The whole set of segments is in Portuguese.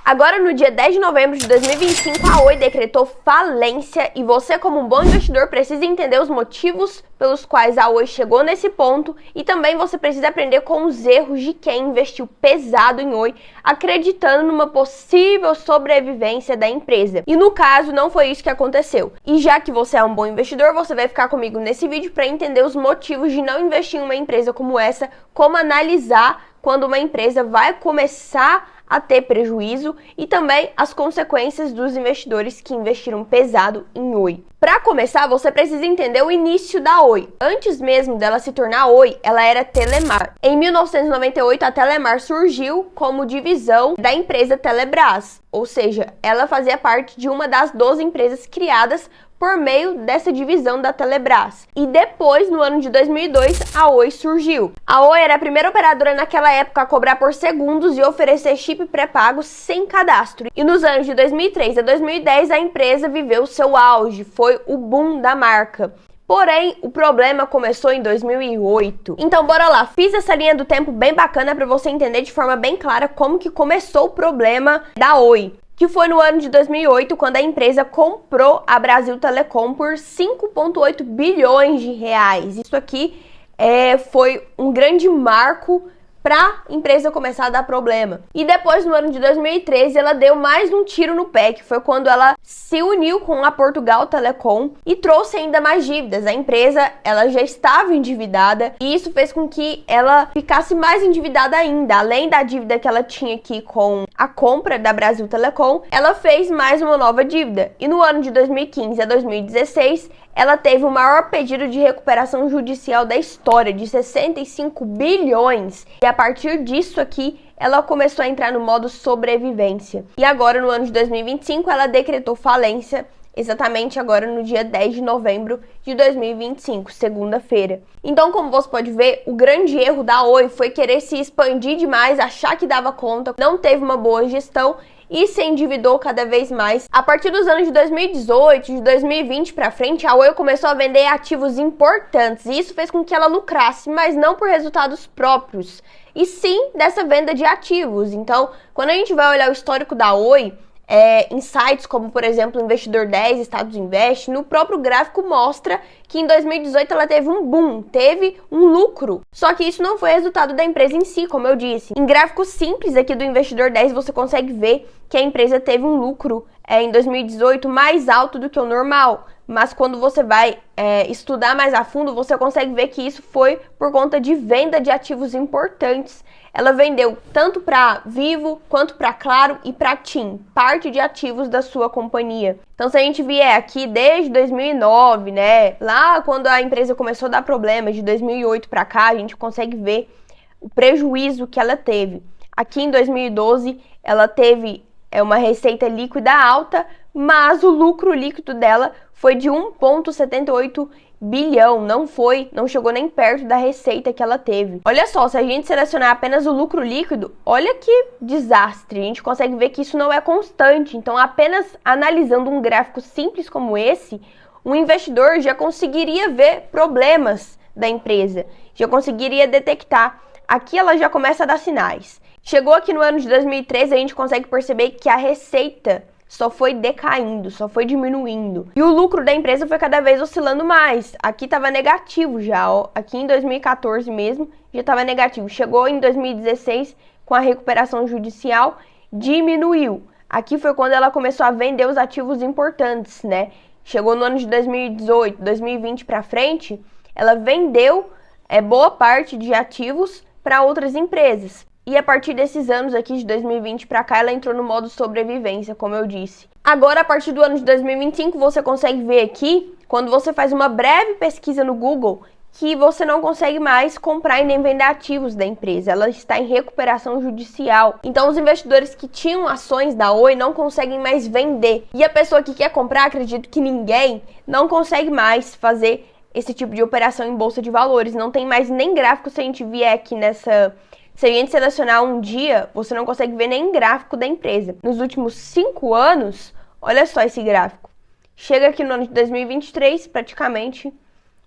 Agora, no dia 10 de novembro de 2025, a Oi decretou falência e você, como um bom investidor, precisa entender os motivos pelos quais a Oi chegou nesse ponto e também você precisa aprender com os erros de quem investiu pesado em Oi, acreditando numa possível sobrevivência da empresa. E no caso, não foi isso que aconteceu. E já que você é um bom investidor, você vai ficar comigo nesse vídeo para entender os motivos de não investir em uma empresa como essa, como analisar quando uma empresa vai começar a ter prejuízo e também as consequências dos investidores que investiram pesado em Oi. Para começar, você precisa entender o início da Oi. Antes mesmo dela se tornar Oi, ela era Telemar. Em 1998, a Telemar surgiu como divisão da empresa Telebrás, ou seja, ela fazia parte de uma das 12 empresas criadas por meio dessa divisão da Telebrás. E depois, no ano de 2002, a Oi surgiu. A Oi era a primeira operadora naquela época a cobrar por segundos e oferecer chip pré-pago sem cadastro. E nos anos de 2003 a 2010, a empresa viveu seu auge, foi o boom da marca. Porém, o problema começou em 2008. Então, bora lá. Fiz essa linha do tempo bem bacana para você entender de forma bem clara como que começou o problema da Oi, que foi no ano de 2008, quando a empresa comprou a Brasil Telecom por 5,8 bilhões de reais. Isso aqui foi um grande marco para a empresa começar a dar problema. E depois, no ano de 2013, ela deu mais um tiro no pé, que foi quando ela se uniu com a Portugal Telecom e trouxe ainda mais dívidas. A empresa, ela já estava endividada e isso fez com que ela ficasse mais endividada ainda. Além da dívida que ela tinha aqui com a compra da Brasil Telecom, ela fez mais uma nova dívida. E no ano de 2015 a 2016, ela teve o maior pedido de recuperação judicial da história, de 65 bilhões. E a partir disso aqui, ela começou a entrar no modo sobrevivência. E agora, no ano de 2025, ela decretou falência, exatamente agora no dia 10 de novembro de 2025, segunda-feira. Então, como você pode ver, o grande erro da Oi foi querer se expandir demais, achar que dava conta, não teve uma boa gestão e se endividou cada vez mais. A partir dos anos de 2018, de 2020 para frente, a Oi começou a vender ativos importantes e isso fez com que ela lucrasse, mas não por resultados próprios, e sim dessa venda de ativos. Então, quando a gente vai olhar o histórico da Oi, em sites como, por exemplo, o Investidor 10, Estados Invest, no próprio gráfico mostra que em 2018 ela teve um boom, teve um lucro. Só que isso não foi resultado da empresa em si, como eu disse. Em gráficos simples aqui do Investidor 10 você consegue ver que a empresa teve um lucro em 2018 mais alto do que o normal. Mas quando você vai estudar mais a fundo, você consegue ver que isso foi por conta de venda de ativos importantes. Ela vendeu tanto para Vivo, quanto para Claro e para TIM, parte de ativos da sua companhia. Então, se a gente vier aqui desde 2009, né, lá quando a empresa começou a dar problemas, de 2008 para cá, a gente consegue ver o prejuízo que ela teve. Aqui em 2012, ela teve uma receita líquida alta, mas o lucro líquido dela foi de 1,78 bilhão, não chegou nem perto da receita que ela teve. Olha só, se a gente selecionar apenas o lucro líquido, olha que desastre, a gente consegue ver que isso não é constante. Então, apenas analisando um gráfico simples como esse, um investidor já conseguiria ver problemas da empresa, já conseguiria detectar. Aqui ela já começa a dar sinais. Chegou aqui no ano de 2013, a gente consegue perceber que a receita só foi decaindo, só foi diminuindo. E o lucro da empresa foi cada vez oscilando mais. Aqui estava negativo já, ó. Aqui em 2014 mesmo já estava negativo. Chegou em 2016 com a recuperação judicial, diminuiu. Aqui foi quando ela começou a vender os ativos importantes, né? Chegou no ano de 2018, 2020 para frente, ela vendeu boa parte de ativos para outras empresas. E a partir desses anos aqui, de 2020 para cá, ela entrou no modo sobrevivência, como eu disse. Agora, a partir do ano de 2025, você consegue ver aqui, quando você faz uma breve pesquisa no Google, que você não consegue mais comprar e nem vender ativos da empresa. Ela está em recuperação judicial. Então, os investidores que tinham ações da Oi não conseguem mais vender. E a pessoa que quer comprar, acredito que ninguém, não consegue mais fazer esse tipo de operação em bolsa de valores. Não tem mais nem gráfico se a gente vier aqui Se a gente selecionar um dia, você não consegue ver nem gráfico da empresa. Nos últimos 5 anos, olha só esse gráfico. Chega aqui no ano de 2023, praticamente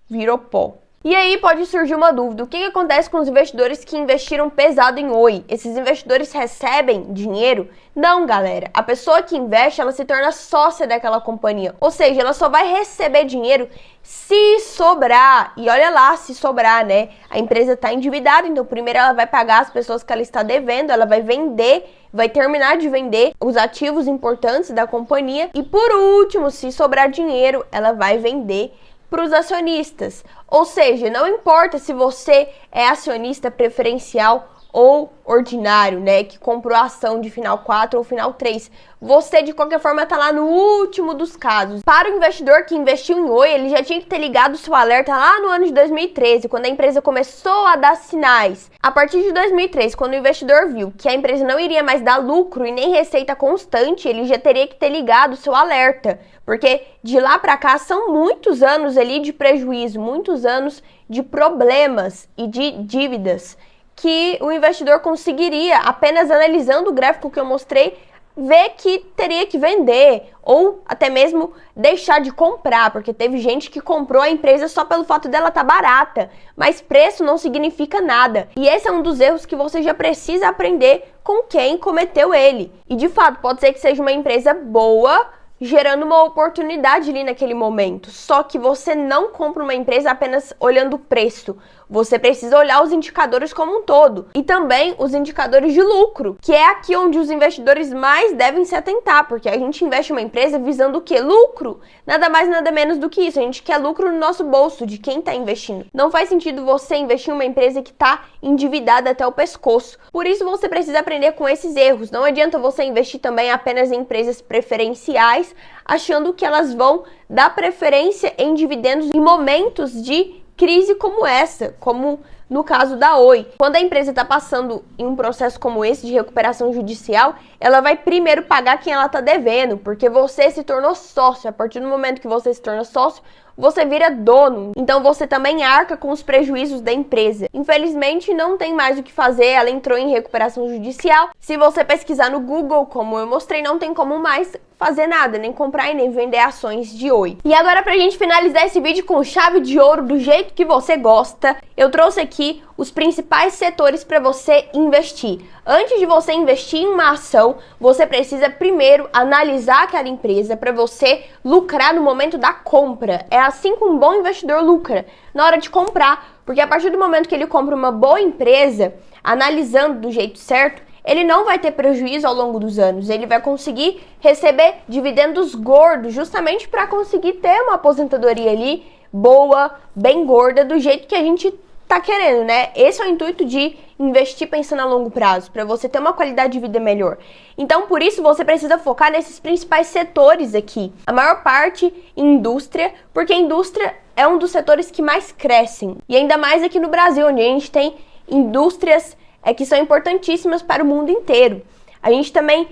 virou pó. E aí pode surgir uma dúvida, o que acontece com os investidores que investiram pesado em Oi? Esses investidores recebem dinheiro? Não, galera, a pessoa que investe, ela se torna sócia daquela companhia, ou seja, ela só vai receber dinheiro se sobrar, e olha lá, se sobrar, né? A empresa está endividada, então primeiro ela vai pagar as pessoas que ela está devendo, ela vai vender, vai terminar de vender os ativos importantes da companhia, e por último, se sobrar dinheiro, ela vai vender para os acionistas. Ou seja, não importa se você é acionista preferencial ou ordinário, né, que comprou a ação de final 4 ou final 3, você de qualquer forma tá lá no último dos casos. Para o investidor que investiu em Oi, ele já tinha que ter ligado o seu alerta lá no ano de 2013, quando a empresa começou a dar sinais. A partir de 2013, quando o investidor viu que a empresa não iria mais dar lucro e nem receita constante, ele já teria que ter ligado o seu alerta, porque de lá para cá são muitos anos ali de prejuízo, muitos anos de problemas e de dívidas que o investidor conseguiria, apenas analisando o gráfico que eu mostrei, ver que teria que vender ou até mesmo deixar de comprar, porque teve gente que comprou a empresa só pelo fato dela estar barata, mas preço não significa nada. E esse é um dos erros que você já precisa aprender com quem cometeu ele. E de fato, pode ser que seja uma empresa boa, gerando uma oportunidade ali naquele momento. Só que você não compra uma empresa apenas olhando o preço. Você precisa olhar os indicadores como um todo. E também os indicadores de lucro, que é aqui onde os investidores mais devem se atentar, porque a gente investe em uma empresa visando o quê? Lucro. Nada mais, nada menos do que isso. A gente quer lucro no nosso bolso, de quem está investindo. Não faz sentido você investir em uma empresa que está endividada até o pescoço. Por isso você precisa aprender com esses erros. Não adianta você investir também apenas em empresas preferenciais, achando que elas vão dar preferência em dividendos em momentos de crise como essa, como no caso da Oi. Quando a empresa está passando em um processo como esse de recuperação judicial, ela vai primeiro pagar quem ela está devendo, porque você se tornou sócio. A partir do momento que você se torna sócio, você vira dono. Então você também arca com os prejuízos da empresa. Infelizmente, não tem mais o que fazer, ela entrou em recuperação judicial. Se você pesquisar no Google, como eu mostrei, não tem como mais fazer nada, nem comprar e nem vender ações de Oi. E agora, pra gente finalizar esse vídeo com chave de ouro do jeito que você gosta, eu trouxe aqui os principais setores para você investir. Antes de você investir em uma ação, você precisa primeiro analisar aquela empresa para você lucrar no momento da compra. É assim que um bom investidor lucra, na hora de comprar, porque a partir do momento que ele compra uma boa empresa, analisando do jeito certo, ele não vai ter prejuízo ao longo dos anos, ele vai conseguir receber dividendos gordos, justamente para conseguir ter uma aposentadoria ali boa, bem gorda, do jeito que a gente tá querendo, né? Esse é o intuito de investir pensando a longo prazo, para você ter uma qualidade de vida melhor. Então, por isso, você precisa focar nesses principais setores aqui. A maior parte em indústria, porque a indústria é um dos setores que mais crescem. E ainda mais aqui no Brasil, onde a gente tem indústrias que são importantíssimas para o mundo inteiro. A gente também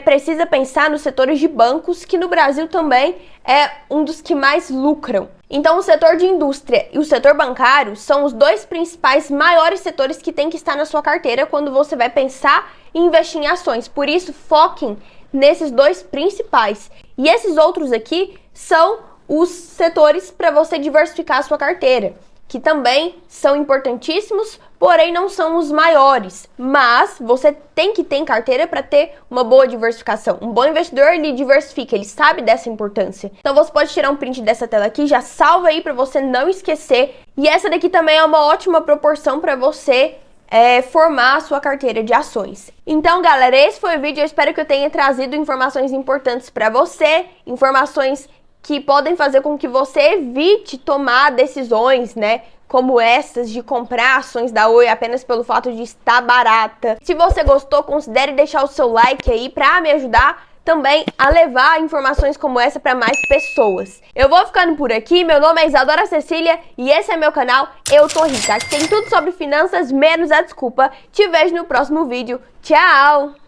precisa pensar nos setores de bancos, que no Brasil também é um dos que mais lucram. Então, o setor de indústria e o setor bancário são os dois principais maiores setores que tem que estar na sua carteira quando você vai pensar em investir em ações. Por isso, foquem nesses dois principais. E esses outros aqui são os setores para você diversificar a sua carteira, que também são importantíssimos, porém não são os maiores. Mas você tem que ter em carteira para ter uma boa diversificação. Um bom investidor, ele diversifica, ele sabe dessa importância. Então você pode tirar um print dessa tela aqui, já salva aí para você não esquecer. E essa daqui também é uma ótima proporção para você formar a sua carteira de ações. Então, galera, esse foi o vídeo. Eu espero que eu tenha trazido informações importantes para você, informações que podem fazer com que você evite tomar decisões, né, como essas de comprar ações da Oi apenas pelo fato de estar barata. Se você gostou, considere deixar o seu like aí para me ajudar também a levar informações como essa para mais pessoas. Eu vou ficando por aqui, meu nome é Isadora Cecília e esse é meu canal Eu Tô Rica, que tem tudo sobre finanças menos a desculpa. Te vejo no próximo vídeo. Tchau!